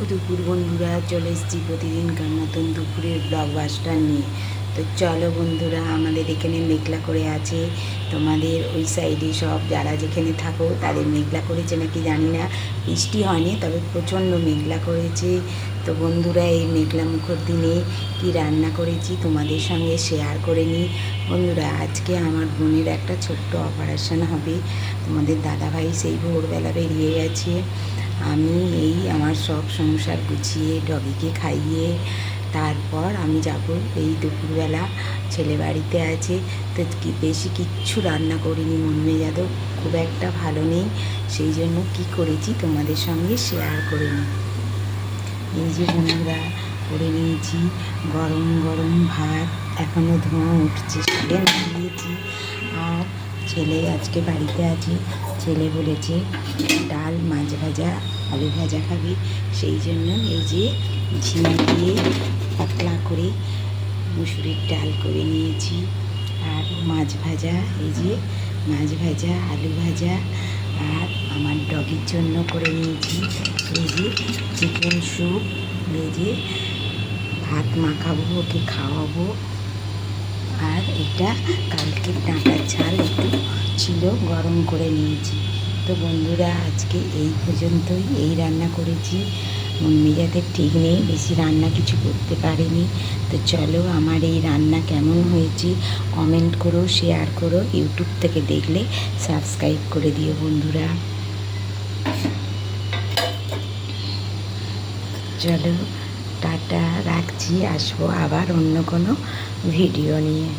দুপুর বন্ধুরা চলে এসেছি প্রতিদিনকার মতন দুপুরের ব্লগ বাস্টার নিয়ে। তো চলো বন্ধুরা, আমাদের এখানে মেঘলা করে আছে, তোমাদের ওই সাইডে সব যারা যেখানে থাকো তাদের মেঘলা করেছে নাকি জানি না, বৃষ্টি হয়নি তবে প্রচণ্ড মেঘলা করেছে। তো বন্ধুরা, এই মেঘলা মুখর দিনে কি রান্না করেছি তোমাদের সঙ্গে শেয়ার করে নিই। বন্ধুরা, আজকে আমার বোনের একটা ছোট্ট অপারেশন হবে, তোমাদের দাদাভাই সেই ভোরবেলা বেরিয়ে গেছে। আমি এই আমার সব সংসার গুছিয়ে ডগিকে খাইয়ে তারপর আমি যাব এই দুপুরবেলা, ছেলে বাড়িতে আছে। তো বেশি কিচ্ছু রান্না করিনি, মন মেজাজও খুব একটা ভালো নেই, সেই জন্য কি করেছি তোমাদের সঙ্গে শেয়ার করে নিই। এই যে বন্ধুরা, করে নিয়েছি গরম গরম ভাত, এখনও ধোঁয়া উঠছে, সেটা দিয়েছি। আর ছেলে আজকে বাড়িতে আছে, ছেলে বলেছে ডাল, মাছ ভাজা, আলু ভাজা খাবে, সেই জন্য এই যে ঝিঙে দিয়ে পাতলা করে মুসুরির ডাল করে নিয়েছি। আর মাছ ভাজা, এই যে মাছ ভাজা, আলু ভাজা, আর আমার ডগির জন্য করে নিয়েছি এই যে চিকেন স্যুপ, এই যে ভাত মাখাবো, ওকে খাওয়াবো। আর এটা কালকের ডাঁটার ঝাল একটু ছিল, গরম করে নিয়েছি। তো বন্ধুরা, আজকে এই পর্যন্তই, এই রান্না করেছি। মন মেজাজের ঠিক নেই, বেশি রান্না কিছু করতে পারিনি। তো চলো, আমার এই রান্না কেমন হয়েছে কমেন্ট করো, শেয়ার করো, ইউটিউব থেকে দেখলে সাবস্ক্রাইব করে দিও বন্ধুরা। চলো টাটা, রাখছি, আসবো আবার অন্য কোনো ভিডিও নিয়ে।